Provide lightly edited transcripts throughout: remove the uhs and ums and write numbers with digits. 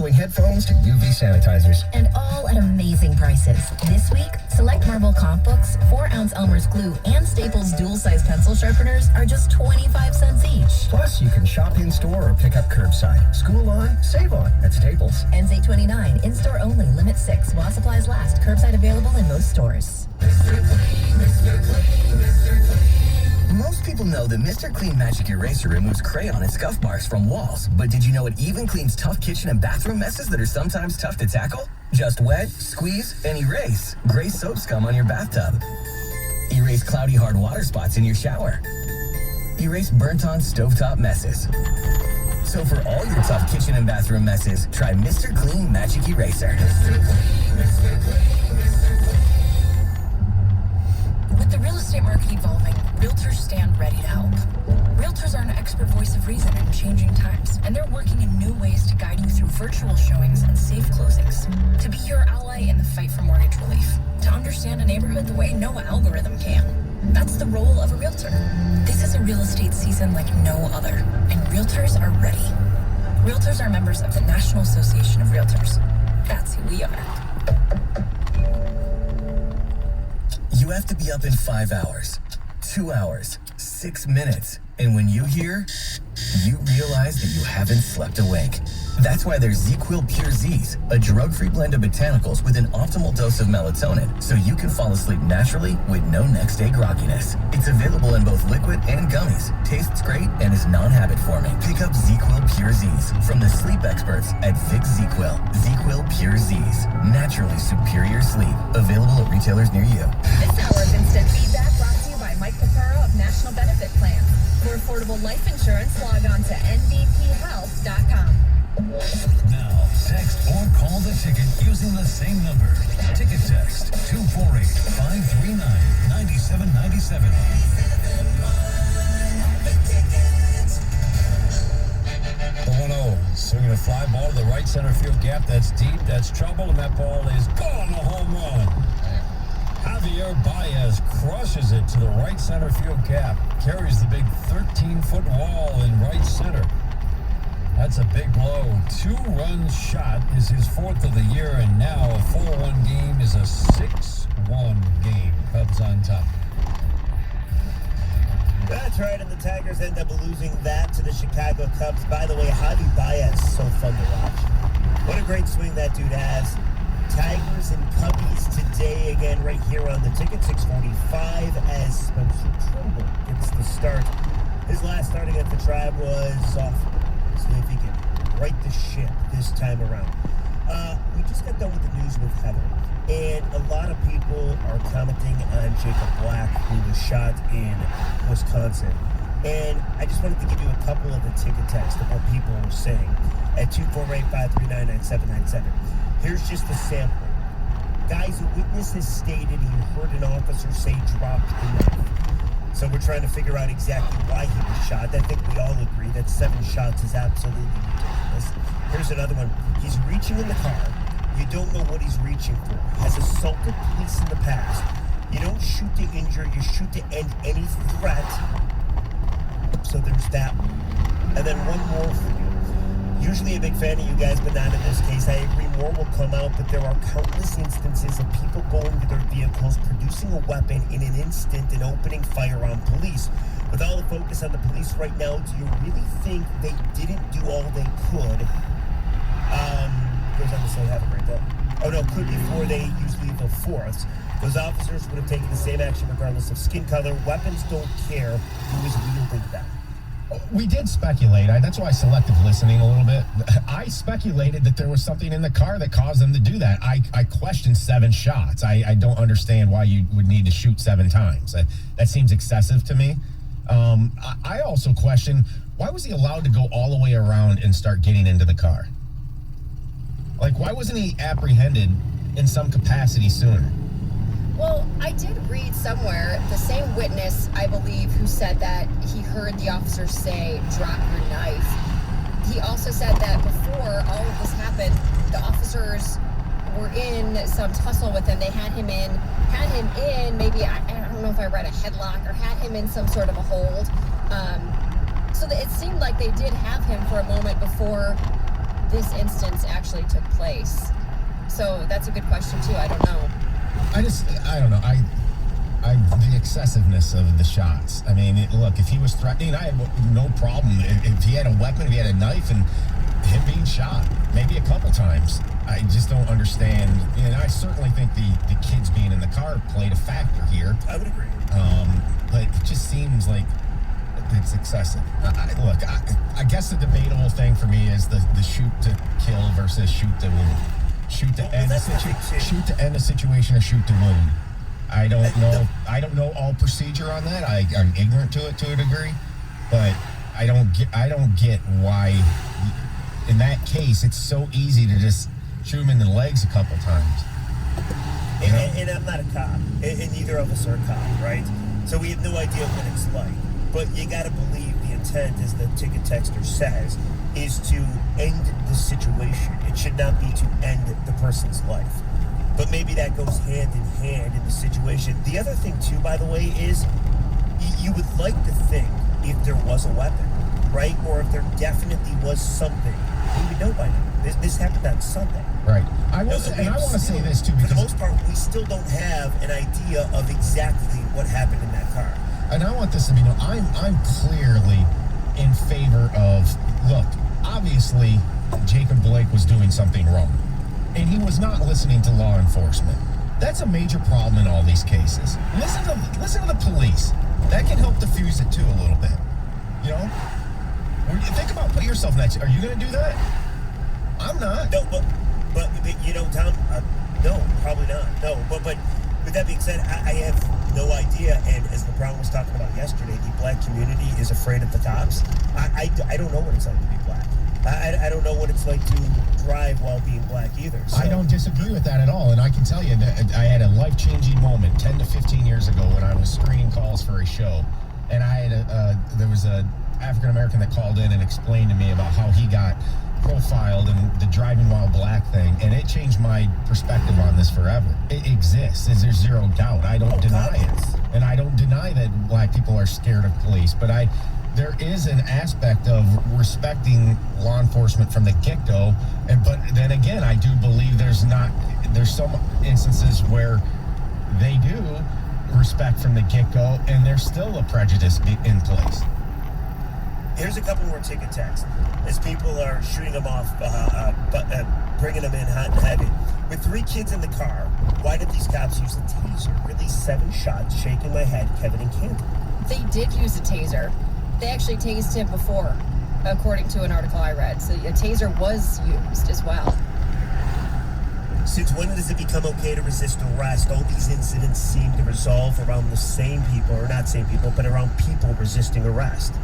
canceling headphones to UV sanitizers. And all at amazing prices. This week, select Marvel comic books, 4-ounce Elmer's glue, and Staples dual-size pencil sharpeners are just 25 cents each. Plus, you can shop in-store or pick up curbside. School on, save on at Staples. Ends 8/29. In-store only. Limit 6. While supplies last. Curbside available in most stores. Mr. Clean, Mr. Clean, Mr. Clean. Most people know that Mr. Clean Magic Eraser removes crayon and scuff marks from walls. But did you know it even cleans tough kitchen and bathroom messes that are sometimes tough to tackle? Just wet, squeeze, and erase gray soap scum on your bathtub. Erase cloudy hard water spots in your shower. Erase burnt-on stovetop messes. So for all your tough kitchen and bathroom messes, try Mr. Clean Magic Eraser. Mr. Clean, Mr. Clean, Mr. Clean. With the real estate market evolving, realtors stand ready to help. Realtors are an expert voice of reason in changing times, and they're working in new ways to guide you through virtual showings and safe closings, to be your ally in the fight for mortgage relief, to understand a neighborhood the way no algorithm can. That's the role of a realtor. This is a real estate season like no other, and realtors are ready. Realtors are members of the National Association of Realtors. That's who we are. You have to be up in 5 hours, 2 hours, 6 minutes. And when you hear, you realize that you haven't slept awake. That's why there's ZzzQuil Pure Z's, a drug-free blend of botanicals with an optimal dose of melatonin, so you can fall asleep naturally with no next-day grogginess. It's available in both liquid and gummies, tastes great, and is non-habit forming. Pick up ZzzQuil Pure Z's from the sleep experts at Fix ZzzQuil. ZzzQuil Pure Z's, naturally superior sleep. Available at retailers near you. This hour of Instant Feedback brought to you by Mike Picaro of National Benefit Plans. For affordable life insurance, log on to nbphealth.com. Now, text or call the ticket using the same number. Ticket text 248-539-9797. The 1-0, swinging a fly ball to the right center field gap. That's deep, that's trouble, and that ball is gone, a home run. Javier Baez crushes it to the right center field gap. Carries the big 13-foot wall in right center. That's a big blow. 2-run shot is his 4th of the year, and now a 4-1 game is a 6-1 game. Cubs on top. That's right, and the Tigers end up losing that to the Chicago Cubs. By the way, Javi Baez, so fun to watch. What a great swing that dude has. Tigers and Cubbies today, again, right here on the ticket, 6:45, as Spencer Trimble gets the start. His last starting at the Tribe was off. So if he can right the ship this time around. We just got done with the news with Heather, and a lot of people are commenting on Jacob Black, who was shot in Wisconsin. And I just wanted to give you a couple of the ticket texts of what people were saying at 248-539-9797. Here's just a sample. Guys, a witness has stated he heard an officer say drop the knife. So we're trying to figure out exactly why he was shot. I think we all agree that 7 shots is absolutely ridiculous. Here's another one. He's reaching in the car. You don't know what he's reaching for. Has assaulted police in the past. You don't shoot to injure, you shoot to end any threat. So there's that one. And then one more for you. Usually a big fan of you guys, but not in this case. I agree more will come out, but there are countless instances of people going to their vehicles, producing a weapon in an instant and opening fire on police. With all the focus on the police right now, do you really think they didn't do all they could? Goes on to say, have a great day. Oh no, could before they use lethal force. Those officers would have taken the same action regardless of skin color. Weapons don't care who is wielding them. We did speculate. That's why selective listening a little bit. I speculated that there was something in the car that caused them to do that. I questioned 7 shots. I don't understand why you would need to shoot 7 times. That seems excessive to me. I also question, why was he allowed to go all the way around and start getting into the car? Like, why wasn't he apprehended in some capacity sooner? Well, I did read somewhere the same witness, I believe, who said that he heard the officer say, drop your knife. He also said that before all of this happened, the officers were in some tussle with him. They had him in, maybe, I don't know if I read a headlock, or had him in some sort of a hold. So that it seemed like they did have him for a moment before this instance actually took place. So that's a good question too. I don't know. I don't know. The excessiveness of the shots. I mean, look, if he was threatening, I had no problem. If he had a weapon, if he had a knife, and him being shot, maybe a couple times. I just don't understand. And I certainly think the kids being in the car played a factor here. I would agree. But it just seems like it's excessive. I guess the debatable thing for me is the shoot to kill versus shoot to wound. Shoot to end a situation or shoot to wound. I don't know. I don't know all procedure on that. I'm ignorant to it to a degree, but I don't get why. In that case, it's so easy to just shoot him in the legs a couple times. And I'm not a cop, and neither of us are a cop, right? So we have no idea what it's like. But you got to believe the intent, as the ticket texter says, is to end the situation. It should not be to end the person's life. But maybe that goes hand in hand in the situation. The other thing, too, by the way, is you would like to think if there was a weapon, right? Or if there definitely was something, we would know by now. This happened on Sunday. Right. I want to say this, too, because for the most part, we still don't have an idea of exactly what happened in that car. And I want this to be known. I'm clearly in favor of, look, obviously, Jacob Blake was doing something wrong. And he was not listening to law enforcement. That's a major problem in all these cases. Listen to the police. That can help diffuse it too a little bit. You know? Think about putting yourself next. Are you going to do that? I'm not. No, but you know, Tom. No, probably not. No, but with that being said, I have no idea. And as LeBron was talking about yesterday, the black community is afraid of the cops. I don't know what it's like to be black. I don't know what it's like to drive while being black either. So. I don't disagree with that at all. And I can tell you that I had a life-changing moment 10 to 15 years ago when I was screening calls for a show. And I had there was a African-American that called in and explained to me about how he got profiled and the driving while black thing. And it changed my perspective on this forever. It exists. There's zero doubt. I don't deny it. And I don't deny that black people are scared of police. But there is an aspect of respecting law enforcement from the get-go, but then again, I do believe there's some instances where they do respect from the get-go, and there's still a prejudice in place. Here's a couple more ticket texts as people are shooting them off, bringing them in hot and heavy. With 3 kids in the car, why did these cops use a taser? Release 7 shots, shaking my head, Kevin and Canton. They did use a taser. They actually tased him before, according to an article I read. So a taser was used as well. Since when does it become okay to resist arrest? All these incidents seem to resolve around the same people, or not same people, but around people resisting arrest.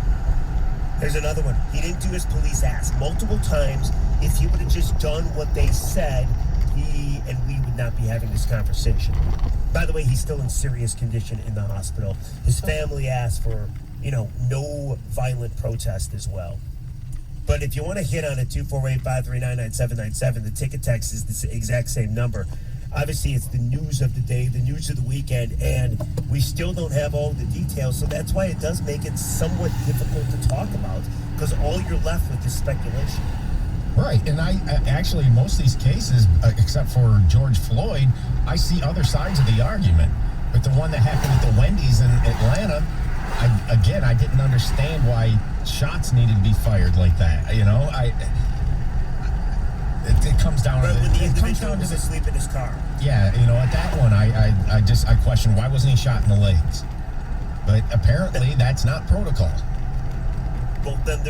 There's another one. He didn't do as police asked. Multiple times, if he would have just done what they said, he and we would not be having this conversation. By the way, he's still in serious condition in the hospital. His family asked for no violent protest as well. But if you want to hit on it, 248-539-9797, the ticket text is the exact same number. Obviously, it's the news of the day, the news of the weekend, and we still don't have all the details. So that's why it does make it somewhat difficult to talk about, because all you're left with is speculation. Right, and I actually, in most of these cases, except for George Floyd, I see other sides of the argument. But the one that happened at the Wendy's in Atlanta, I didn't understand why shots needed to be fired like that. You know, it comes down to when the individual was asleep in his car. Yeah, at that one, I question why wasn't he shot in the legs? But apparently that's not protocol. Well, then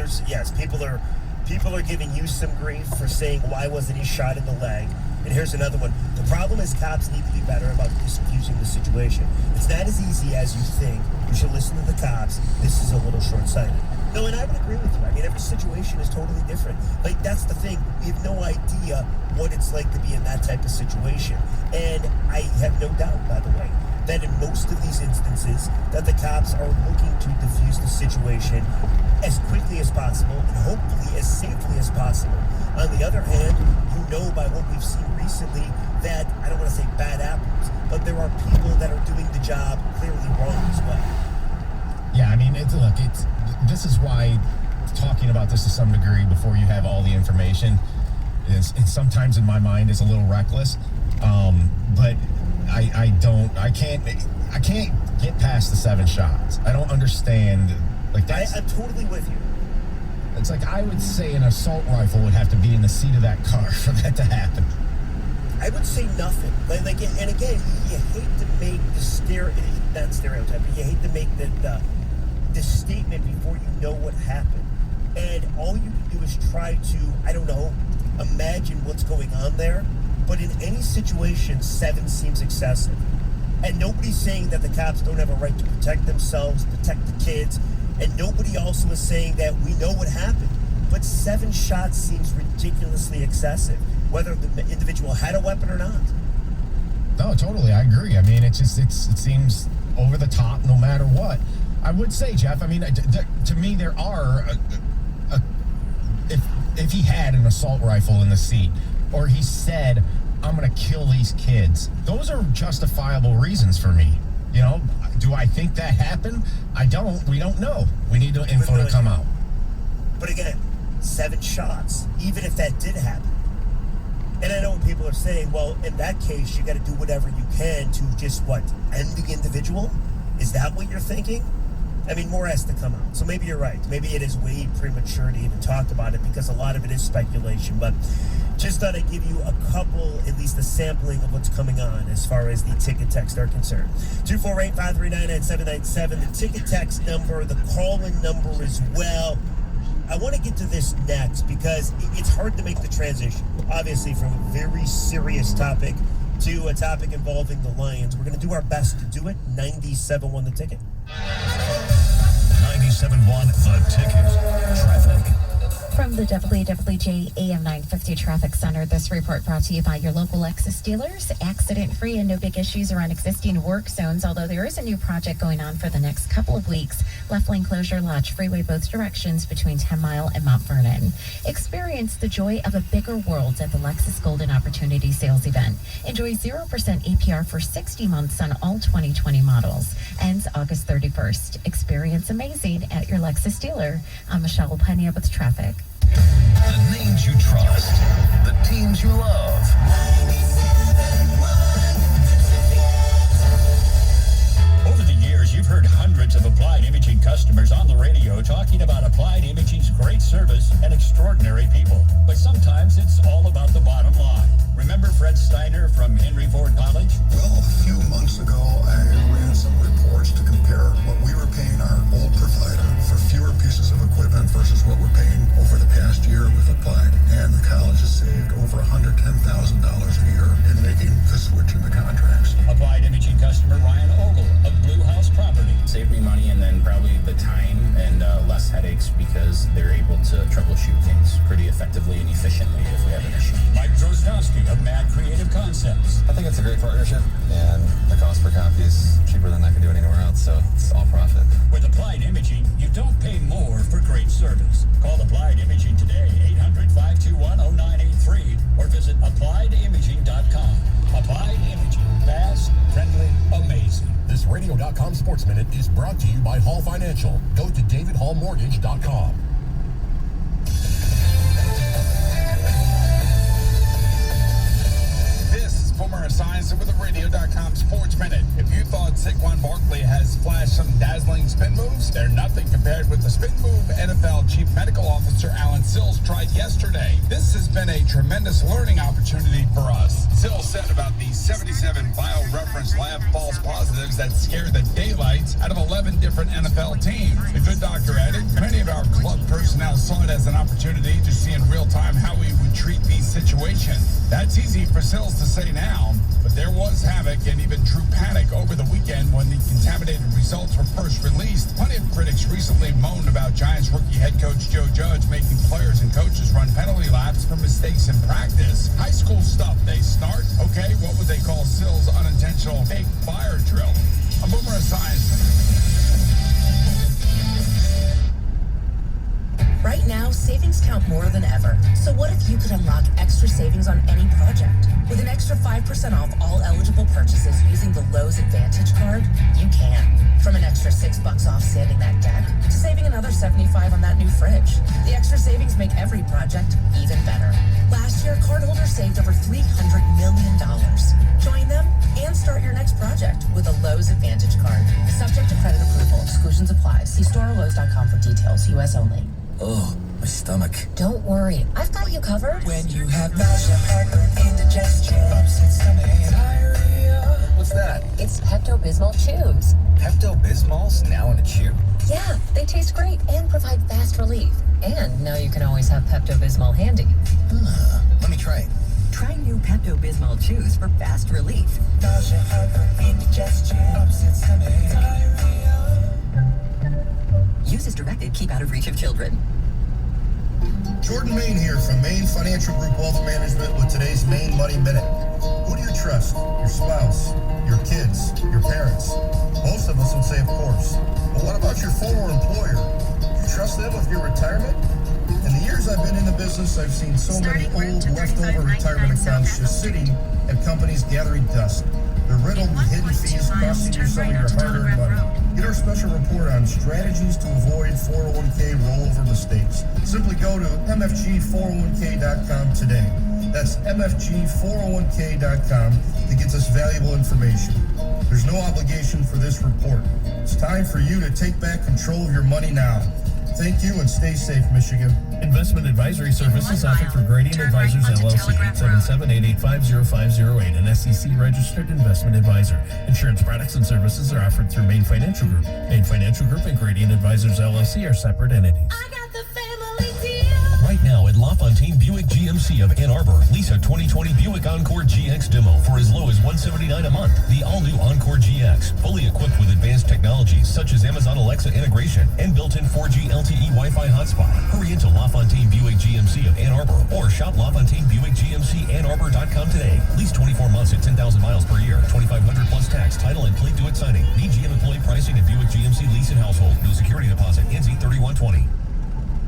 people are giving you some grief for saying why wasn't he shot in the leg. And here's another one. The problem is cops need to be better about diffusing the situation. It's not as easy as you think. You should listen to the cops. This is a little short-sighted. No, and I would agree with you. I mean, every situation is totally different. Like, that's the thing. We have no idea what it's like to be in that type of situation. And I have no doubt, by the way, that in most of these instances that the cops are looking to diffuse the situation as quickly as possible and hopefully as safely as possible. On the other hand, by what we've seen recently that, I don't want to say bad apples, but there are people that are doing the job clearly wrong as well. Yeah, I mean, this is why talking about this to some degree before you have all the information, and sometimes in my mind is a little reckless. But I can't get past the 7 shots. I don't understand. Like I'm totally with you. It's like I would say an assault rifle would have to be in the seat of that car for that to happen. I would say nothing. Like, and again, you hate to make not stereotype, but you hate to make the statement before you know what happened. And all you can do is try to, I don't know, imagine what's going on there. But in any situation, 7 seems excessive. And nobody's saying that the cops don't have a right to protect themselves, protect the kids. And nobody also is saying that we know what happened. But 7 shots seems ridiculously excessive, whether the individual had a weapon or not. No, totally. I agree. I mean, it seems over the top no matter what. I would say, Jeff, I mean, to me, there are, if he had an assault rifle in the seat, or he said, I'm going to kill these kids, those are justifiable reasons for me. You know, do I think that happened? I don't. We don't know. We need the info to come out. But again, 7 shots, even if that did happen. And I know what people are saying, well, in that case, you got to do whatever you can to just, end the individual? Is that what you're thinking? I mean, more has to come out. So maybe you're right. Maybe it is way premature to even talk about it because a lot of it is speculation. But just thought I'd give you a couple, at least a sampling of what's coming on as far as the ticket text are concerned. 248-539-9797, the ticket text number, the call-in number as well. I want to get to this next because it's hard to make the transition, obviously, from a very serious topic to a topic involving the Lions. We're going to do our best to do it. 97.1 The Ticket. 97.1 The Ticket. Traffic. From the WWJ AM 950 Traffic Center, this report brought to you by your local Lexus dealers. Accident-free and no big issues around existing work zones, although there is a new project going on for the next couple of weeks. Left lane closure, Lodge Freeway both directions between 10 Mile and Mount Vernon. Experience the joy of a bigger world at the Lexus Golden Opportunity Sales Event. Enjoy 0% APR for 60 months on all 2020 models. Ends August 31st. Experience amazing at your Lexus dealer. I'm Michelle Pena with traffic. The names you trust. The teams you love. 97.1 Over the years, you've heard hundreds of Applied Imaging customers on the radio talking about Applied Imaging's great service and extraordinary people. But sometimes it's all about the bottom line. Remember Fred Steiner from Henry Ford College? Well, a few months ago, I ran some reports to compare what we were paying our old provider for fewer pieces of equipment versus what we're paying over the past year with Applied. And the college has saved over $110,000 a year in making the switch in the contracts. Applied Imaging customer Ryan Ogle of Blue House Property. Saved me money and then probably the time and less headaches because they're able to troubleshoot things pretty effectively and efficiently if we have an issue. Mike Drozdowski of Mad Creative Concepts. I think it's a great partnership, and the cost per copy is cheaper than I can do anywhere else, so it's all profit. With Applied Imaging, you don't pay more for great service. Call Applied Imaging today, 800-521-0983, or visit appliedimaging.com. Applied Imaging, fast, friendly, amazing. This Radio.com Sports Minute is brought to you by Hall Financial. Go to davidhallmortgage.com. Former Esiason with a Radio.com Sports Minute. If you thought Saquon Barkley has flashed some dazzling spin moves, they're nothing compared with the spin move NFL Chief Medical Officer Alan Sills tried yesterday. This has been a tremendous learning opportunity for us. Sills said about the 77 BioReference lab false positives that scared the daylights out of 11 different NFL teams. The good doctor added, many of our club personnel saw it as an opportunity to see in real time how we would treat these situations. That's easy for Sills to say now, but there was havoc and even true panic over the weekend when the contaminated results were first released. Plenty of critics recently moaned about Giants rookie head coach Joe Judge making players and coaches run penalty laps for mistakes in practice. High school stuff, they snort. Okay, what would they call Sills' unintentional fake fire drill? I'm Boomer Esiason. Right Right now, savings count more than ever. So what if you could unlock extra savings on any project? With an extra 5% off all eligible purchases using the Lowe's Advantage card, you can. From an extra $6 off sanding that deck to saving another $75 on that new fridge. The extra savings make every project even better. Last year, cardholders saved over $300 million. Join them and start your next project with a Lowe's Advantage card. Subject to credit approval. Exclusions apply. See store or Lowe's.com for details. U.S. only. Oh, my stomach. Don't worry, I've got you covered. When you have nausea, heartburn, indigestion, upset stomach, diarrhea. What's that? It's Pepto-Bismol Chews. Pepto-Bismol's now in a chew? Yeah, they taste great and provide fast relief. And now you can always have Pepto-Bismol handy. Let me try it. Try new Pepto-Bismol Chews for fast relief. Nausea, heartburn, indigestion, upset stomach, diarrhea. Use as directed. Keep out of reach of children. Jordan Main here from Main Financial Group Wealth Management with today's Main Money Minute. Who do you trust? Your spouse, your kids, your parents? Most of us would say, of course. But what about your former employer? Do you trust them with your retirement? In the years I've been in the business, I've seen so many old leftover retirement accounts just sitting at companies gathering dust. They're riddled with hidden fees costing you some of your hard-earned money. Get our special report on strategies to avoid 401k rollover mistakes. Simply go to mfg401k.com today. That's mfg401k.com to get this valuable information. There's no obligation for this report. It's time for you to take back control of your money now. Thank you and stay safe, Michigan. Investment advisory services offered through Gradient Advisors LLC, 877-885-0508, an SEC-registered investment advisor. Insurance products and services are offered through Main Financial Group. Main Financial Group and Gradient Advisors LLC are separate entities. Right now at LaFontaine Buick GMC of Ann Arbor, lease a 2020 Buick Encore GX Demo for as low as $179 a month. The all-new Encore GX, fully equipped with advanced technologies such as Amazon Alexa integration and built-in 4G LTE Wi-Fi hotspot. Hurry into LaFontaine Buick GMC of Ann Arbor or shop LaFontaine Buick GMC AnnArbor.com today. Lease 24 months at 10,000 miles per year, $2,500 plus tax, title, and plate due at signing. Need GM employee pricing at Buick GMC lease and household. No security deposit. NZ 3120.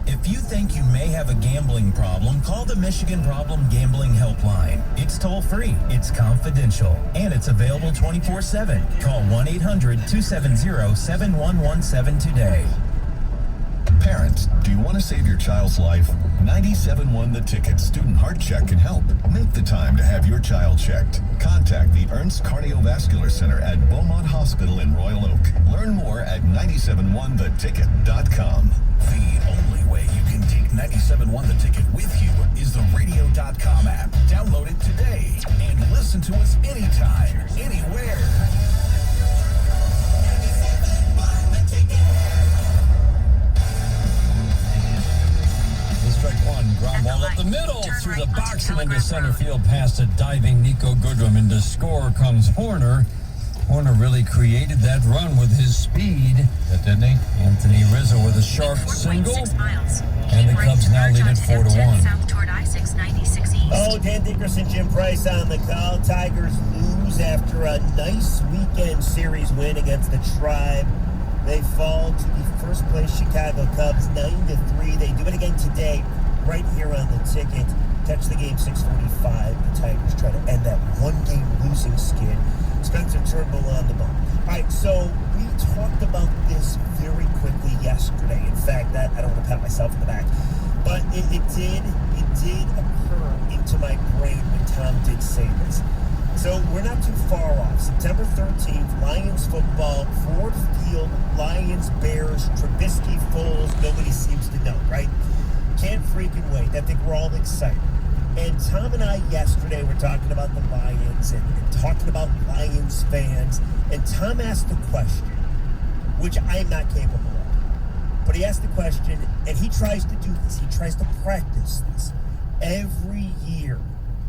If you think you may have a gambling problem, call the Michigan Problem Gambling Helpline. It's toll-free, it's confidential, and it's available 24/7. Call 1-800-270-7117 today. Parents, do you want to save your child's life? 97.1 The Ticket Student Heart Check can help. Make the time to have your child checked. Contact the Ernst Cardiovascular Center at Beaumont Hospital in Royal Oak. Learn more at 971theticket.com. The only way you can take 97.1 The Ticket with you is the radio.com app. Download it today and listen to us anytime, anywhere. Strike one, ground ball up the middle, through the box and into center field past a diving Nico Goodrum. And to score comes Horner. Horner really created that run with his speed. That didn't he? Anthony Rizzo with a sharp single. And the Cubs now lead it 4-1. Oh, Dan Dickerson, Jim Price on the call. Tigers lose after a nice weekend series win against the Tribe. They fall to the first place Chicago Cubs 9-3. They do it again today, right here on the ticket. Catch the game 6:45. The Tigers try to end that one-game losing skid. Spencer Turnbull on the ball. All right, so we talked about this very quickly yesterday. In fact, I don't want to pat myself in the back, but it did occur into my brain when Tom did say this. So we're not too far off. September 13th, Lions football, Ford Field, Lions, Bears, Trubisky, Foles, nobody seems to know, right? Can't freaking wait. I think we're all excited. And Tom and I yesterday were talking about the Lions and talking about Lions fans. And Tom asked a question, which I'm not capable of. But he asked the question, and he tries to do this. He tries to practice this. Every year,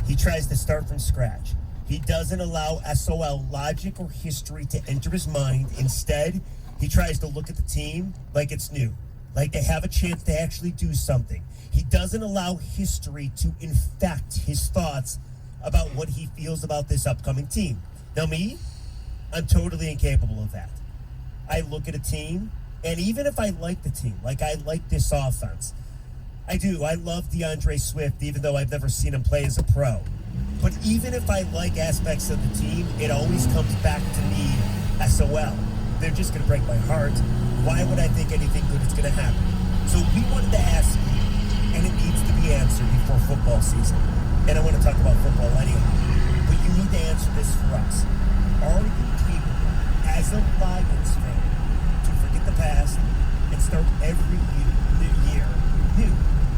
he tries to start from scratch. He doesn't allow SOL logic or history to enter his mind. Instead, he tries to look at the team like it's new, like they have a chance to actually do something. He doesn't allow history to infect his thoughts about what he feels about this upcoming team. Now me, I'm totally incapable of that. I look at a team, and even if I like the team, like I like this offense, I do. I love DeAndre Swift, even though I've never seen him play as a pro. But even if I like aspects of the team, it always comes back to me, SOL. They're just going to break my heart. Why would I think anything good is going to happen? So we wanted to ask you, and it needs to be answered before football season. And I want to talk about football anyhow. But you need to answer this for us. Are you capable, as a Lions fan, to forget the past and start every year new?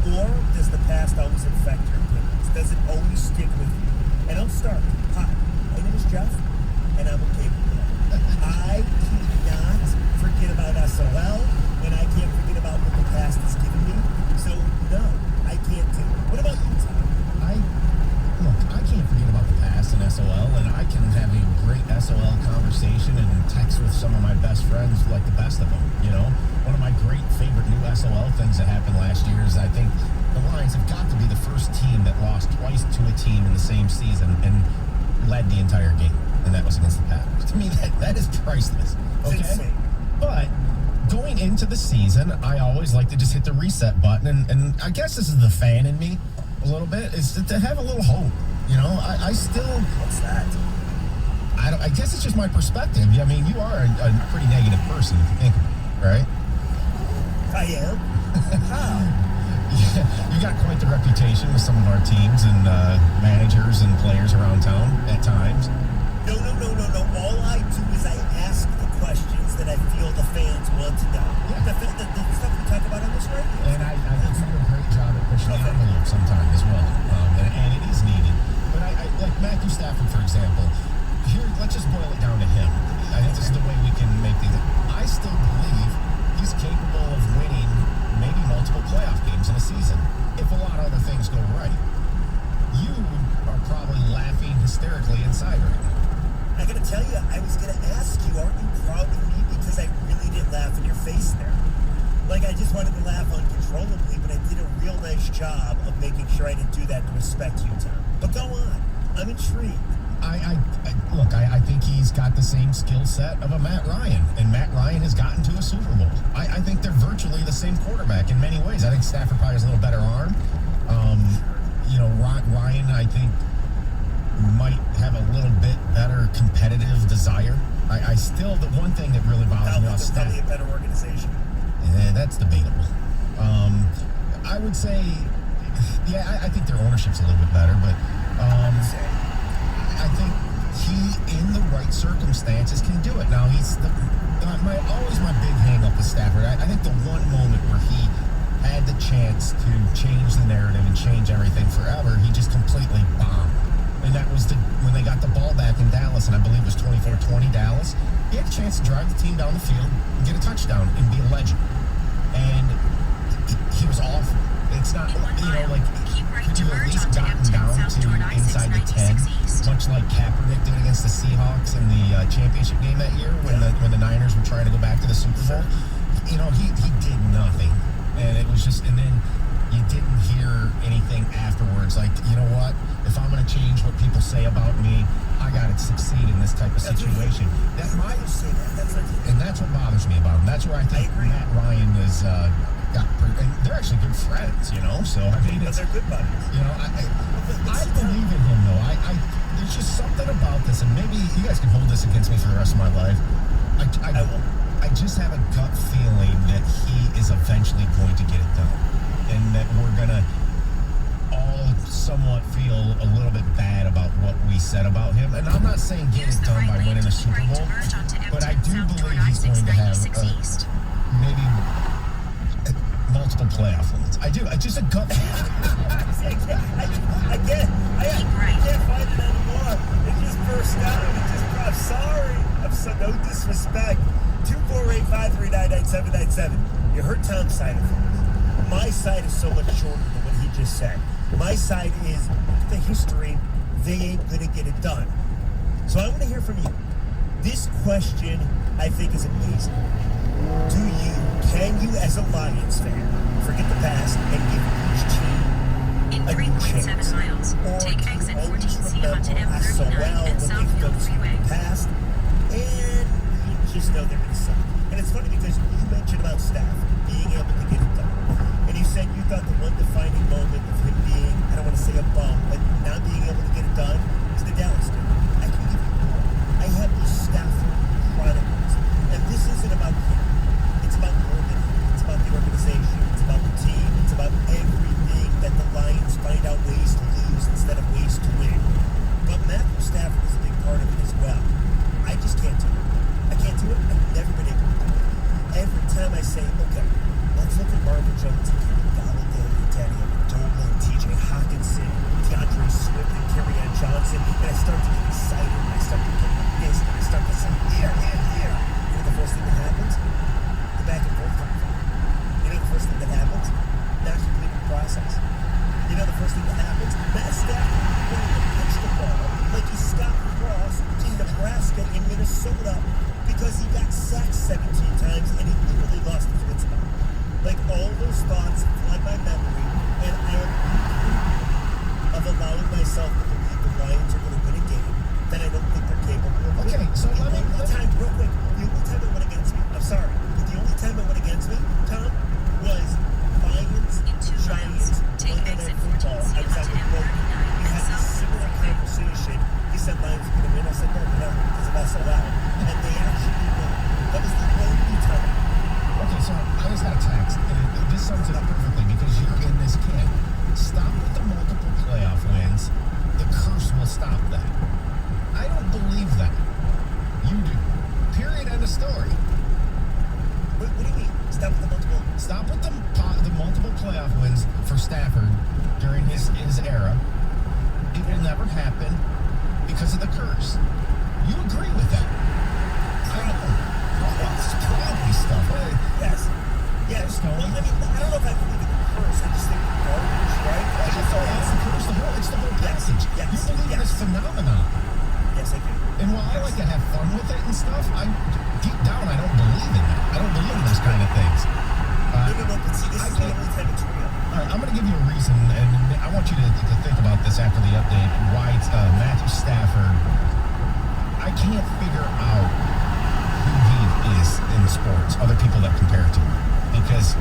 Or does the past always infect your opinions? Does it always stick with you? And I'll start. Hi, my name is Jeff, and I'm okay with that. I cannot forget about SOL, and I can't forget about what the past has given me. So, no, I can't do it. What about you, Tom? I can't forget about the past and SOL, and I can have a great SOL conversation and text with some of my best friends, like the best of them, you know? One of my great favorite new SOL things that happened last year is I think the Lions have got to be the first team that lost twice to a team in the same season and led the entire game, and that was against the Packers. To me, that is priceless, okay? But going into the season, I always like to just hit the reset button, and I guess this is the fan in me a little bit, is to have a little hope. You know, I still... What's that? I guess it's just my perspective. I mean, you are a pretty negative person if you think of it, right? I am? How? You got quite the reputation with some of our teams and managers and players around town at times. No. All I do is I ask the questions that I feel the fans want to know. Yeah. The stuff we talk about on this radio. And I think you do a great job at pushing the envelope sometimes as well. And it is needed. But I like Matthew Stafford, for example. Here, let's just boil it down to him. I think this is the way we can make things. I still believe he's capable of winning maybe multiple playoff games in a season if a lot of other things go right. You are probably laughing hysterically inside right now. I gotta tell you, I was gonna ask you, aren't you proud of me? Because I really did laugh in your face there. Like, I just wanted to laugh uncontrollably, but I did a real nice job of making sure I didn't do that to respect you, Tom. But go on. I'm intrigued. I think he's got the same skill set of a Matt Ryan, and Matt Ryan has gotten to a Super Bowl. I think they're virtually the same quarterback in many ways. I think Stafford probably has a little better arm. Ryan, I think, might have a little bit better competitive desire. I still, the one thing that really bothers me about Stafford... Probably a better organization. Yeah, that's debatable. I would say, I think their ownership's a little bit better, but I think he, in the right circumstances, can do it. Now, he's always my big hang-up with Stafford. I think the one moment where he had the chance to change the narrative and change everything forever, he just completely bombed. And that was when they got the ball back in Dallas, and I believe it was 24-20 Dallas. He had a chance to drive the team down the field and get a touchdown and be a legend. And he was awful. It's not, could you at least gotten down to inside the 10, much like Kaepernick did against the Seahawks in the championship game that year when the Niners were trying to go back to the Super Bowl? You know, he did nothing. And it was just, and then you didn't hear anything afterwards. Like, you know what? If I'm going to change what people say about me, I got to succeed in this type of situation. And that's what bothers me about him. That's where I think Matt Ryan is and they're actually good friends, you know. So I mean, they're good buddies. You know, I believe in him though. There's just something about this, and maybe you guys can hold this against me for the rest of my life. I just have a gut feeling that he is eventually going to get it done, and that we're gonna all somewhat feel a little bit bad about what we said about him. And I'm not saying get it done by winning a Super Bowl, but I do believe he's going to have maybe multiple playoff wins. I do. I just a gut feeling. I can't find it anymore. It just burst out. I'm sorry. No disrespect. 248-539-9797. You heard Tom's side of things. My side is so much shorter than what he just said. My side is the history. They ain't gonna get it done. So I want to hear from you. This question, I think, is amazing. Can you, as a Lions fan, forget the past and give each team a new chance? Or take exit 14C onto M39 and Southfield Freeway. Past, and you just know they're going to suck. And it's funny because you mentioned about staff being able to get it done. And when you said you thought the one defining moment of him being, I don't want to say a bum, but not being able to get it done is the Dallas game. I can give you more. I have the Stafford Chronicles. And this isn't about him. It's about more than him. It's about the organization. It's about the team. It's about everything that the Lions find out ways to lose instead of ways to win. But Matthew Stafford is a big part of it as well. I just can't do it. I can't do it. I've never been able to do it. Every time I say, okay, let's look at Marvin Jones and Kenny Golladay and Danny Amendola and TJ Hawkinson, DeAndre Swift and Kerryon Johnson, and I start to get excited, and I start to get pissed, and I start to say, here. You know the first thing that happens? The back and forth comes from. You know the first thing that happens? Not completing the process. You know the first thing that happens? Matt Stafford going to pitch the ball like he's Scott Frost in Nebraska and Minnesota because he got sacked 17 times and he literally lost his wits about it. Like, all those thoughts flood my memory, and I am of allowing myself to believe the Lions are going to win a game that I don't think they're capable of winning. Okay, so the only time it went against me, I'm sorry, but the only time it went against me, Tom, was Lions, Giants, Monday Night Football. I was on the road. We had this similar conversation. He said Lions are going to win. I said, no, because of SOL. And they actually won. That was the only time. Okay, so I just got a text, and this sums it up perfectly because you're in this camp. Stop with the multiple playoff wins. The curse will stop that. I don't believe that. You do. Period. End of story. What do you mean? Stop with the multiple? Stop with the multiple playoff wins for Stafford during his era. It will never happen because of the curse. You agree with that? I don't know. It's probably stuff. Yes. Well, I mean, I don't know if I believe in the curse. I just think it's garbage, right? It's the curse. It's the whole package. You believe in this phenomenon. Yes, I do. And while I like to have fun with it and stuff, deep down I don't believe in that. I don't believe in those kind of things. No, but see, this is the only time it's real. All right, I'm going to give you a reason, and I want you to think about this after the update, why Matthew Stafford, I can't figure out who he is in sports, other people that compare to him. Because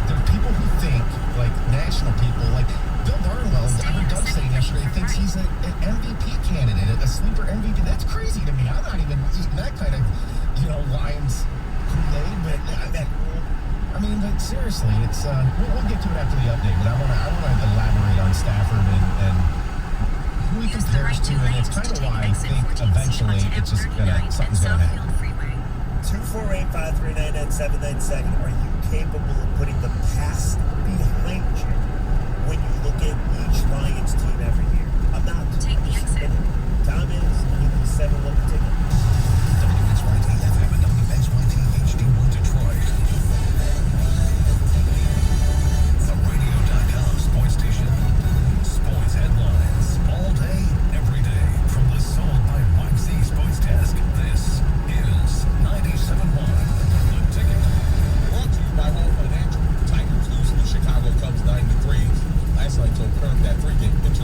there are people who think, like national people, like Bill Barnwell, I heard Doug saying yesterday, thinks he's an MVP candidate, a sleeper MVP. That's crazy to me. I'm not even eating that kind of, Lions Kool-Aid, but I mean, but seriously, it's we'll get to it after the update, but I want to elaborate on Stafford and who he compares to, and it's kind of why I think eventually it's just something's gonna happen. 248-539-9797. Are you capable of putting the past behind you when you look at each Lions team every year? I'm not. Take the exit. Tom is 97 local ticket. WXYT FM and WXYT HD1 Detroit. The radio.com sports station. Sports headlines all day, every day. From the Sold by Mike Z Sports Desk. This is 97.1 The Ticket. Brought to you by Hall Financial. Tigers losing the Chicago Cubs 9-3. Last night told Kirk that 3-game pitch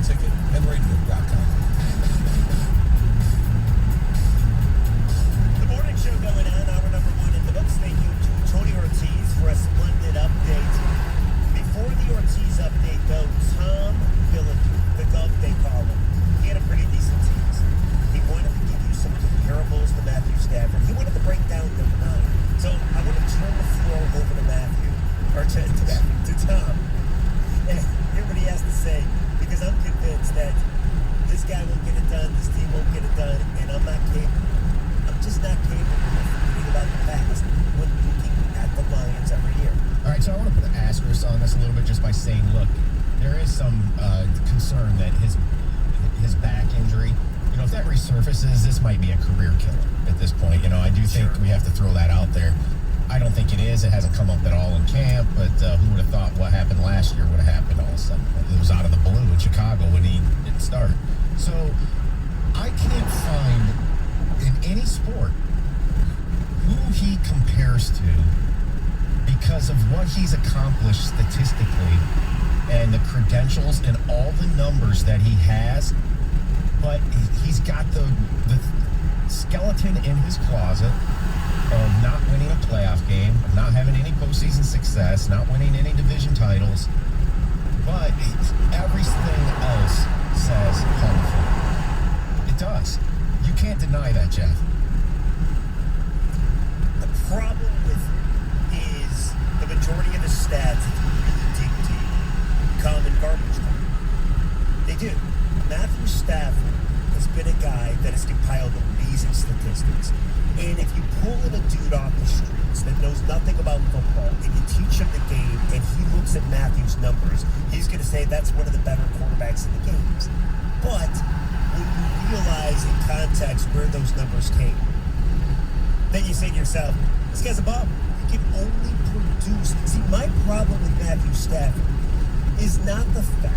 ticket and radio.com. The morning show going on, hour number 1 in the books. Thank you to Tony Ortiz for a splendid update. Before the Ortiz update, though, Tom Billiken, the Gov they call him, he had a pretty decent tease. He wanted to give you some comparables to Matthew Stafford. He wanted to break down number 9. So I want to turn the floor over to Matthew, or to Tom, and hear what he has to say, because I'm convinced that this guy won't get it done, this team won't get it done, and I'm just not capable of thinking about the past when looking at the Lions every year. All right, so I want to put an asterisk on this a little bit just by saying, look, there is some concern that his back injury, if that resurfaces, this might be a career killer at this point. I do think we have to throw that out there. I don't think it is. It hasn't come up at all in camp, but who would have thought what happened last year would have happened all of a sudden? It was out of the blue in Chicago when he didn't start. So I can't find in any sport who he compares to because of what he's accomplished statistically and the credentials and all the numbers that he has. But he's got the skeleton in his closet of not winning a playoff game, of not having any postseason success, not winning any division titles. But everything else says Hall of Fame. It does. You can't deny that, Jeff. The problem with is the majority of the stats, if you really dig deep, come in garbage time. They do. Matthew Stafford has been a guy that has compiled amazing statistics. And if you pull in a dude off the streets that knows nothing about football and you teach him the game and he looks at Matthew's numbers, he's going to say that's one of the better quarterbacks in the games. But when you realize in context where those numbers came, then you say to yourself, this guy's a bum. He can only produce. See, my problem with Matthew Stafford is not the fact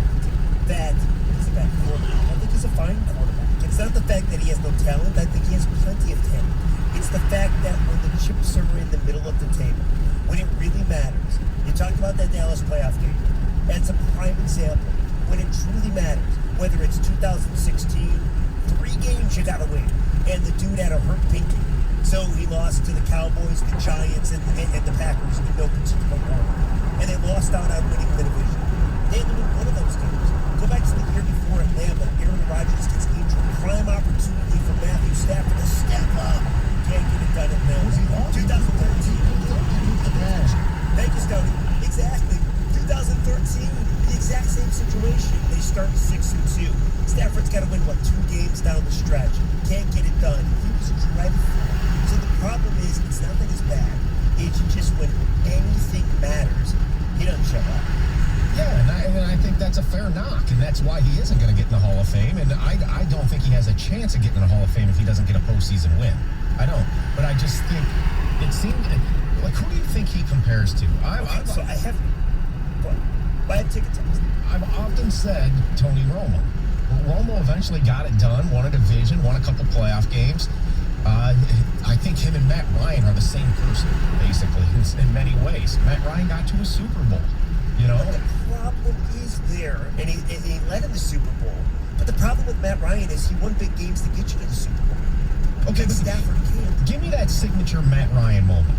that he's a bad quarterback. I think he's a fine quarterback. It's not the fact that he has no talent. I think he has plenty of talent. It's the fact that when the chips are in the middle of the table, when it really matters, you talked about that Dallas playoff game. That's a prime example. When it truly matters, whether it's 2016, 3 games you gotta win, and the dude had a hurt pinky. So he lost to the Cowboys, the Giants, and the Packers in no particular order. And they lost out on winning the division. They had to win one of those games. Go back to the year before Atlanta. Aaron Rodgers gets injured. Prime opportunity for Matthew Stafford to step up. Can't get it done at Atlanta. 2013. Thank you, Stoney. Exactly. 2013, the exact same situation. They start 6-2. Stafford's got to win, 2 games down the stretch. Can't get it done. He was dreadful. So the problem is, it's not that he's bad. It's just when anything matters, he doesn't show up. Yeah, and I think that's a fair knock, and that's why he isn't going to get in the Hall of Fame. And I don't think he has a chance of getting in the Hall of Fame if he doesn't get a postseason win. I don't. But I just think it seemed like, who do you think he compares to? I have ticket test. I've often said Tony Romo. Romo eventually got it done, won a division, won a couple playoff games. I think him and Matt Ryan are the same person, basically, in many ways. Matt Ryan got to a Super Bowl. But the problem is there, and he led in the Super Bowl. But the problem with Matt Ryan is he won big games to get you to the Super Bowl. Okay, but Stafford can't. Give me that signature Matt Ryan moment.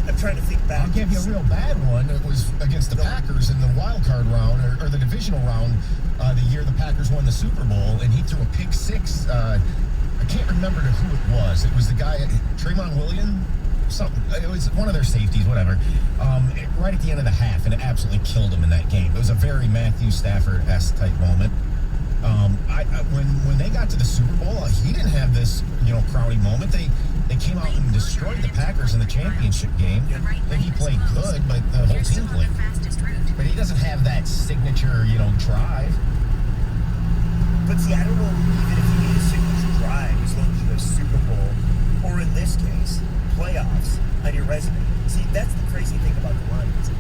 I'm trying to think back. I'll give you a real bad one. It was against the Packers in the wild card round, or the divisional round, the year the Packers won the Super Bowl, and he threw a pick six. I can't remember who it was. It was the guy, Trayvon Williams. Something. It was one of their safeties, whatever. Right at the end of the half, and it absolutely killed him in that game. It was a very Matthew Stafford-esque type moment. When they got to the Super Bowl, he didn't have this, crowning moment. They came out and destroyed the Packers in the championship game. Then he played good, but the whole team played. But he doesn't have that signature, drive. But see, I don't know even if you need a signature drive as long as you have Super Bowl, or in this case, playoffs on your resume. See, that's the crazy thing about the Lions.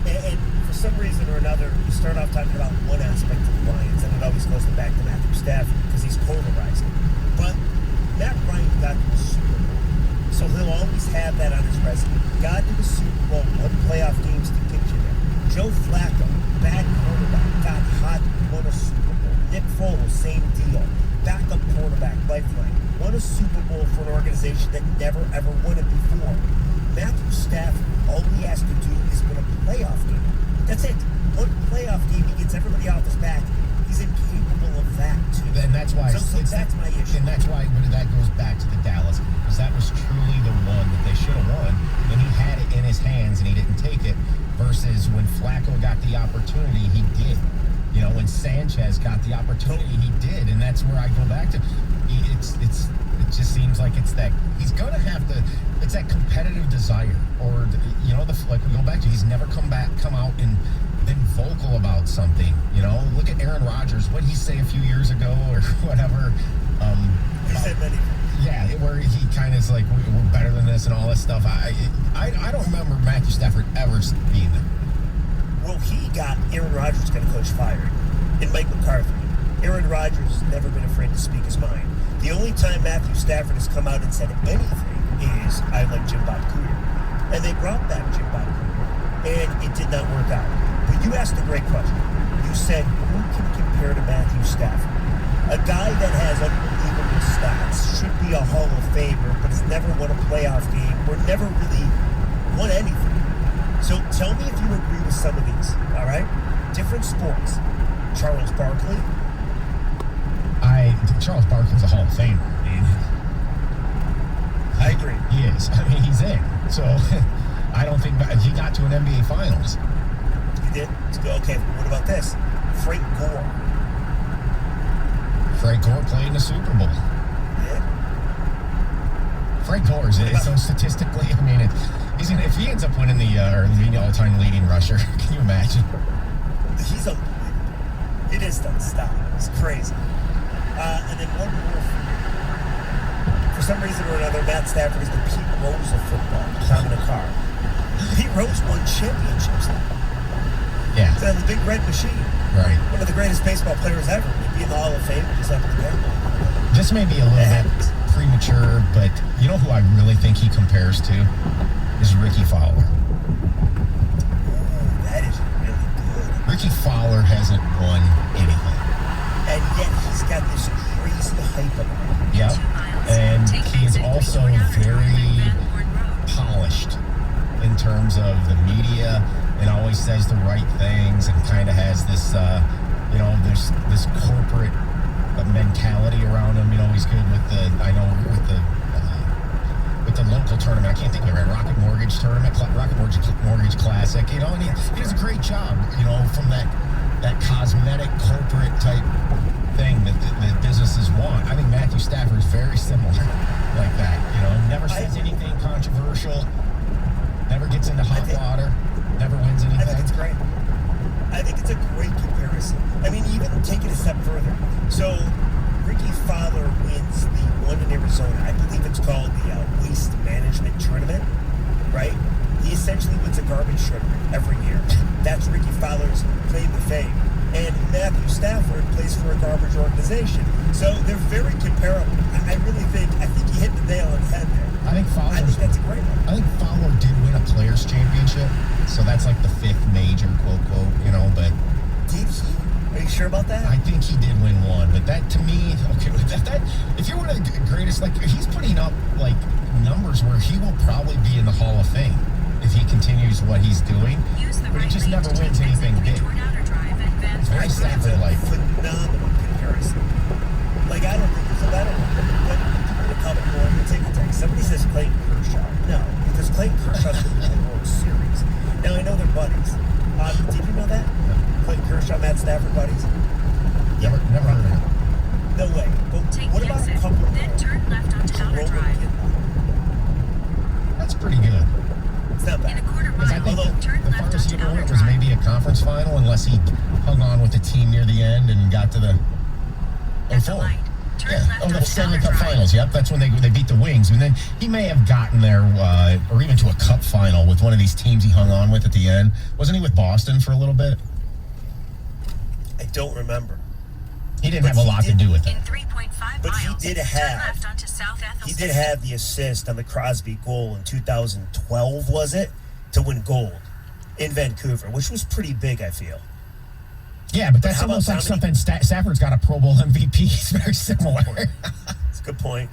And for some reason or another, you start off talking about one aspect of the Lions, and it always goes back to Matthew Stafford because he's polarizing. But Matt Ryan got to the Super Bowl, so he'll always have that on his resume. Got to the Super Bowl, won playoff games to get you there. Joe Flacco, bad quarterback. same deal. Backup quarterback, lifeline. Won a Super Bowl for an organization that never, ever won it before. Matthew Stafford, all he has to do is win a playoff game. That's it. One playoff game, he gets everybody off his back. He's incapable of that, too. And that's why So that's my issue. And that's why that goes back to the Dallas, because that was truly the one that they should have won, and he had it in his hands and he didn't take it. Versus when Flacco got the opportunity, he did. You know, when Sanchez got the opportunity, he did, and that's where I go back to. It just seems like it's that he's gonna have to. It's that competitive desire, or you know, like we go back to. He's never come out and been vocal about something. You know, look at Aaron Rodgers. What did he say a few years ago, or whatever? He said many. Yeah, where he kind of is like, we're better than this and all this stuff. I don't remember Matthew Stafford ever being there. Well, he got Aaron Rodgers going to coach fired, and Mike McCarthy. Aaron Rodgers has never been afraid to speak his mind. The only time Matthew Stafford has come out and said anything is, I like Jim Bob Cooter. And they brought back Jim Bob Cooter, and it did not work out. But you asked a great question. You said, who can compare to Matthew Stafford? A guy that has unbelievable stats, should be a Hall of Famer, but has never won a playoff game or never really won anything. So tell me if you agree with some of these, all right? Different sports. Charles Barkley. Charles Barkley's a Hall of Famer. I agree. He is. I mean, he's in. So I don't think he got to an NBA Finals. He did? Okay, what about this? Frank Gore. Frank Gore played in the Super Bowl. Yeah. Frank Gore is so statistically, I mean, if he ends up winning the all-time leading rusher, can you imagine? He's it is don't stop. It's crazy. And then one more. For some reason or another, Matt Stafford is the Pete Rose of football. Driving a car. Pete Rose won championships. Yeah. It's the big red machine. Right. One of the greatest baseball players ever. He'd be in the Hall of Fame just up at the game. This may be a little bit premature, but you know who I really think he compares to is Ricky Fowler. That is really good. Ricky Fowler hasn't won anything. And yet he's got this crazy hype about him. Yep. And he's also very polished in terms of the media and always says the right things and kind of has this, there's this corporate mentality around him. You know, he's good with the local tournament. I can't think of it. Rocket Mortgage Tournament, Rocket Mortgage Classic. You know, and he does a great job. You know, from that cosmetic corporate type thing that businesses want. I think Matthew Stafford is very similar like that. You know, never says anything controversial. Never gets into hot water. Never wins anything. I think it's great. I think it's a great comparison. I mean, even take it a step further. So, Ricky Fowler wins the one in Arizona. I believe it's called the Waste Management Tournament, right? He essentially wins a garbage tournament every year. That's Ricky Fowler's claim to fame. And Matthew Stafford plays for a garbage organization. So they're very comparable. I think he hit the nail on the head there. I think that's a great one. I think Fowler did win a Players' Championship, so that's like the fifth major, quote, you know, but... Did he? Are you sure about that? I think he did win one, but that, to me, okay, if you're one of the greatest, like, he's putting up, like, numbers where he will probably be in the Hall of Fame if he continues what he's doing, but he just never wins anything big. It's very Stafford-like. Phenomenal comparison. Like, I don't think there's a better one. But give me a couple more. We'll take a text. Somebody says Clayton Kershaw. No, because Clayton Kershaw's going to win the World Series. Now, I know they're buddies. Did you know that? Clayton Kershaw, Matt Stafford buddies? Never heard of him. No way. But what about a couple more? Then turn left onto Outer Drive. That's pretty good. It's not bad. In a quarter Because I mile, think turn the left farthest he onto ever Outer went was Drive. maybe a conference final, unless he hung on with the team near the end and got to the... At the light, turn left the onto Stanley Outer Cup Drive. Finals. Yep, that's when they beat the Wings. And then he may have gotten there, or even to a Cup final with one of these teams he hung on with at the end. Wasn't he with Boston for a little bit? I don't remember. He didn't have a lot to do with it. In 3.5 But miles, he did turn have... left onto South Ethel He did have the assist on the Crosby goal in 2012, was it? To win gold in Vancouver, which was pretty big, I feel. Yeah, but that's how almost about like something Stafford's got a Pro Bowl MVP. It's very similar. That's a good point.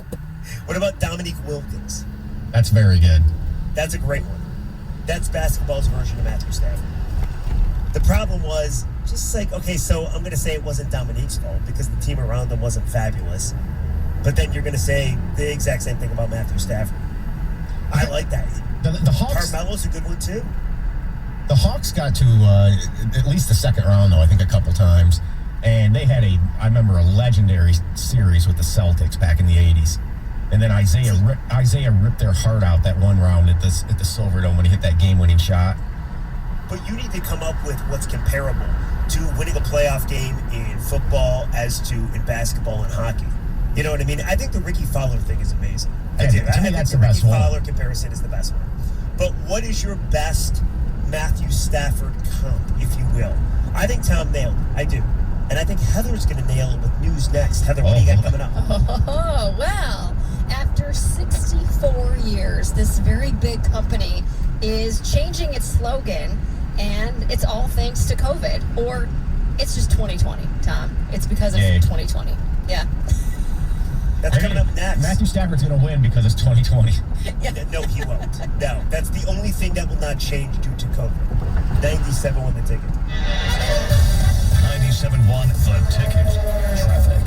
What about Dominique Wilkins? That's very good. That's a great one. That's basketball's version of Matthew Stafford. The problem was just like, okay, so I'm going to say it wasn't Dominique's fault because the team around him wasn't fabulous. But then you're going to say the exact same thing about Matthew Stafford. I like that. The Hawks. Carmelo's a good one too. The Hawks got to at least the second round, though, I think a couple times. And they had I remember a legendary series with the Celtics back in the 80s. And then Isaiah ripped their heart out that one round at the Silverdome when he hit that game-winning shot. But you need to come up with what's comparable to winning a playoff game in football as to in basketball and hockey. You know what I mean? I think the Ricky Fowler thing is amazing. Yeah, to me, that's the best one. The Ricky Fowler comparison is the best one. But what is your best Matthew Stafford comp, if you will? I think Tom nailed it. I do. And I think Heather's going to nail it with news next. Heather, what do you got coming up? Oh, well, after 64 years, this very big company is changing its slogan, and it's all thanks to COVID. Or it's just 2020, Tom. It's because of 2020. Yeah. That's coming up next. Matthew Stafford's going to win because it's 2020. No, he won't. No, that's the only thing that will not change due to COVID. 97 won the ticket. 97.1 The Ticket. Traffic.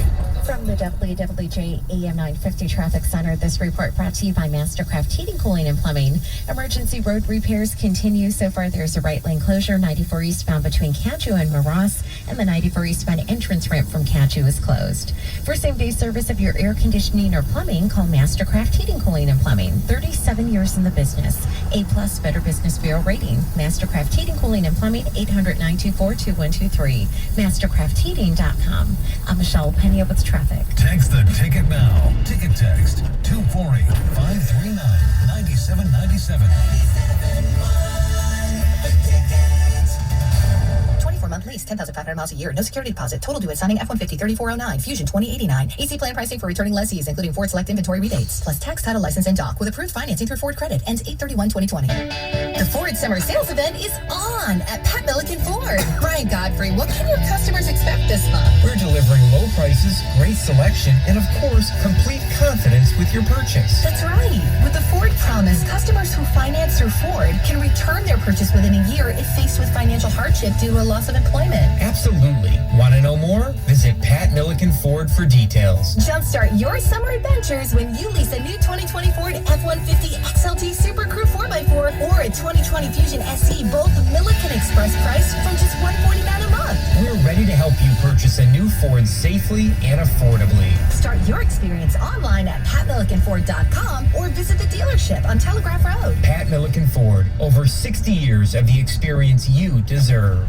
From the WWJ AM 950 Traffic Center, this report brought to you by Mastercraft Heating, Cooling, and Plumbing. Emergency road repairs continue. So far, there's a right lane closure, 94 eastbound between Cachu and Maross, and the 94 eastbound entrance ramp from Cachu is closed. For same-day service of your air conditioning or plumbing, call Mastercraft Heating, Cooling, and Plumbing. 37 years in the business. A+ Better Business Bureau rating. Mastercraft Heating, Cooling, and Plumbing, 800-924-2123. MastercraftHeating.com. I'm Michelle Pena with traffic. Text the ticket now. Ticket text 248-539-9797. 24-month lease, 10,500 miles a year. No security deposit. Total due at signing F-150 3409. Fusion 2089. Easy plan pricing for returning lessees, including Ford Select inventory rebates. Plus tax, title, license, and dock with approved financing through Ford Credit. Ends 8/31/2020. The Ford Summer Sales Event is on at Pat Milliken Ford. Brian Godfrey, what can your customers expect this month? We're delivering low prices, great selection, and of course, complete confidence with your purchase. That's right. With the Ford Promise, customers who finance through Ford can return their purchase within a year if faced with financial hardship due to a loss of employment. Absolutely. Want to know more? Visit Pat Milliken Ford for details. Jumpstart your summer adventures when you lease a new 2020 Ford F-150 XLT Super Crew 4x4 or a 2020 Fusion SE, both Milliken Express price from just $149 a month. We're ready to help you purchase a new Ford safely and affordably. Start your experience online at PatMillikenFord.com or visit the dealership on Telegraph Road. Pat Milliken Ford, over 60 years of the experience you deserve.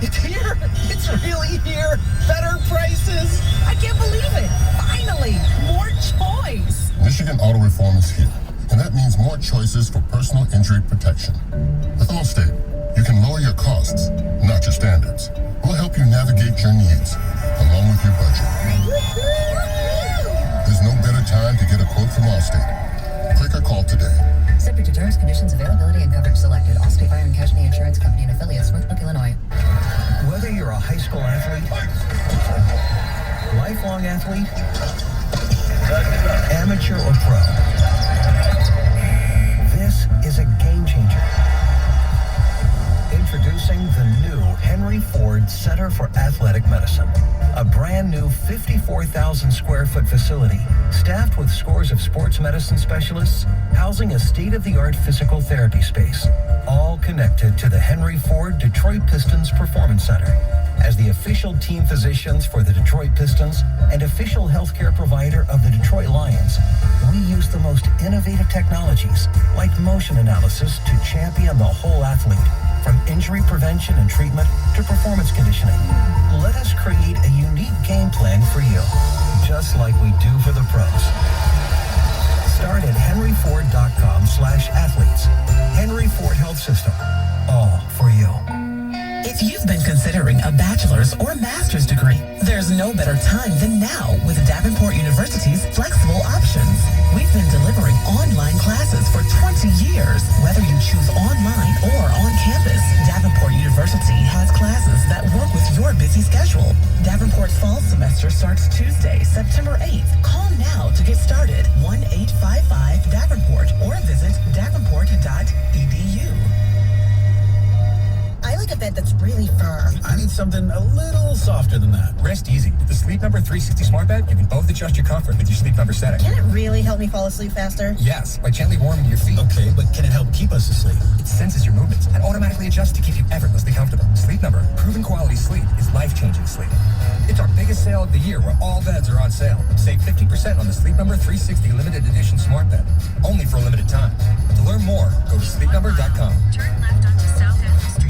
It's here! It's really here! Better prices! I can't believe it! Finally! More choice! Michigan Auto Reform is here, and that means more choices for personal injury protection. With Allstate, you can lower your costs, not your standards. We'll help you navigate your needs, along with your budget. There's no better time to get a quote from Allstate. Click or call today. Subject to terms, conditions, availability, and coverage selected. Allstate Fire and Casualty Insurance Company and affiliates, Northbrook, Illinois. Whether you're a high school athlete, lifelong athlete, amateur or pro, this is a game changer. Introducing the new Henry Ford Center for Athletic Medicine, a brand new 54,000 square foot facility staffed with scores of sports medicine specialists, housing a state-of-the-art physical therapy space, all connected to the Henry Ford Detroit Pistons Performance Center. As the official team physicians for the Detroit Pistons and official healthcare provider of the Detroit Lions, we use the most innovative technologies like motion analysis to champion the whole athlete, from injury prevention and treatment to performance conditioning. Let us create a unique game plan for you, just like we do for the pros. Start at henryford.com/athletes. Henry Ford Health System, all for you. If you've been considering a bachelor's or master's degree, there's no better time than now with Davenport University's flexible options. We've been delivering online classes for 20 years. Whether you choose online or on campus, Davenport University has classes that work with your busy busy schedule. Davenport's fall semester starts Tuesday, September 8th. Call now to get started. 1-855-DAVENPORT or visit davenport.edu. I like a bed that's really firm. I need something a little softer than that. Rest easy. With the Sleep Number 360 smart bed, you can both adjust your comfort with your Sleep Number setting. Can it really help me fall asleep faster? Yes, by gently warming your feet. Okay, but can it help keep us asleep? It senses your movements and automatically adjusts to keep you effortlessly comfortable. Sleep Number, proven quality sleep is life-changing sleep. It's our biggest sale of the year where all beds are on sale. Save 50% on the Sleep Number 360 limited edition smart bed. Only for a limited time. To learn more, go to sleepnumber.com. Turn left onto South Elm Street.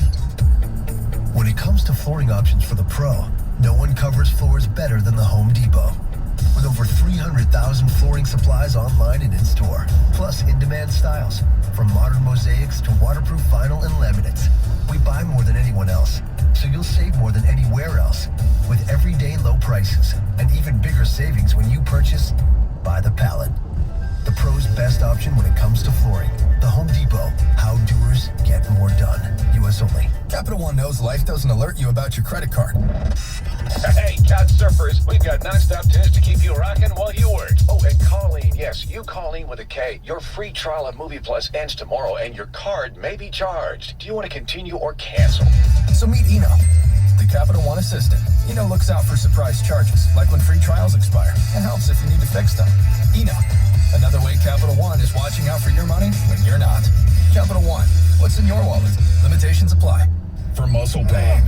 When it comes to flooring options for the pro, no one covers floors better than the Home Depot. With over 300,000 flooring supplies online and in-store, plus in-demand styles, from modern mosaics to waterproof vinyl and laminates. We buy more than anyone else, so you'll save more than anywhere else, with everyday low prices and even bigger savings when you purchase by the pallet. The pro's best option when it comes to flooring. The Home Depot. How doers get more done. U.S. only. Capital One knows life doesn't alert you about your credit card. Hey, couch surfers, we've got non-stop tips to keep you rocking while you work. Oh, and Colleen, yes, you Colleen with a K. Your free trial of Movie Plus ends tomorrow, and your card may be charged. Do you want to continue or cancel? So meet Eno, the Capital One assistant. Eno looks out for surprise charges, like when free trials expire, and helps if you need to fix them. Eno, another way Capital One is watching out for your money when you're not. Capital One, what's in your wallet? Limitations apply. From muscle pain,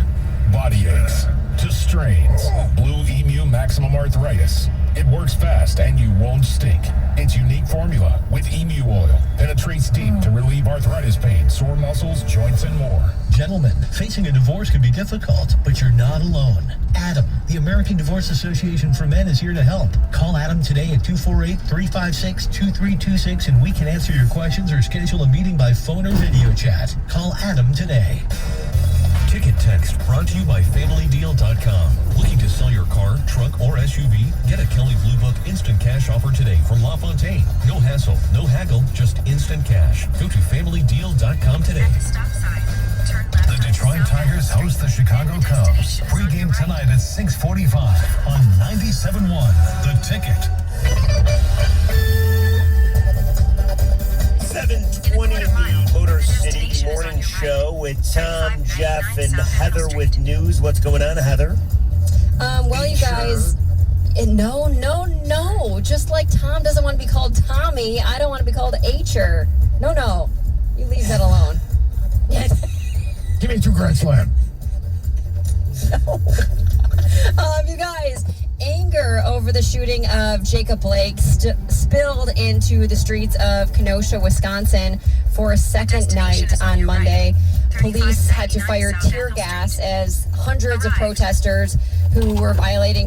body aches, to strains, Blue Emu Maximum Arthritis. It works fast and you won't stink. Its unique formula with emu oil penetrates deep to relieve arthritis pain, sore muscles, joints, and more. Gentlemen, facing a divorce can be difficult, but you're not alone. Adam, the American Divorce Association for Men, is here to help. Call Adam today at 248-356-2326 and we can answer your questions or schedule a meeting by phone or video chat. Call Adam today. Ticket Text brought to you by FamilyDeal.com. Looking to sell your car, truck, or SUV? Get a Kelley Blue Book instant cash offer today from LaFontaine. No hassle, no haggle, just instant cash. Go to FamilyDeal.com today. The Detroit Tigers host the Chicago Cubs. Pre-game tonight at 6:45 on 97.1 The Ticket. 7:20 in the Motor City Morning Show with Tom, Jeff, and Heather with news. What's going on, Heather? Well, you guys, no. Just like Tom doesn't want to be called Tommy, I don't want to be called Acher. No. You leave that alone. Give me 2 grand slam. No. You guys, anger over the shooting of Jacob Blake spilled into the streets of Kenosha, Wisconsin for a second night on Monday. Police had to fire tear gas as hundreds of protesters who were violating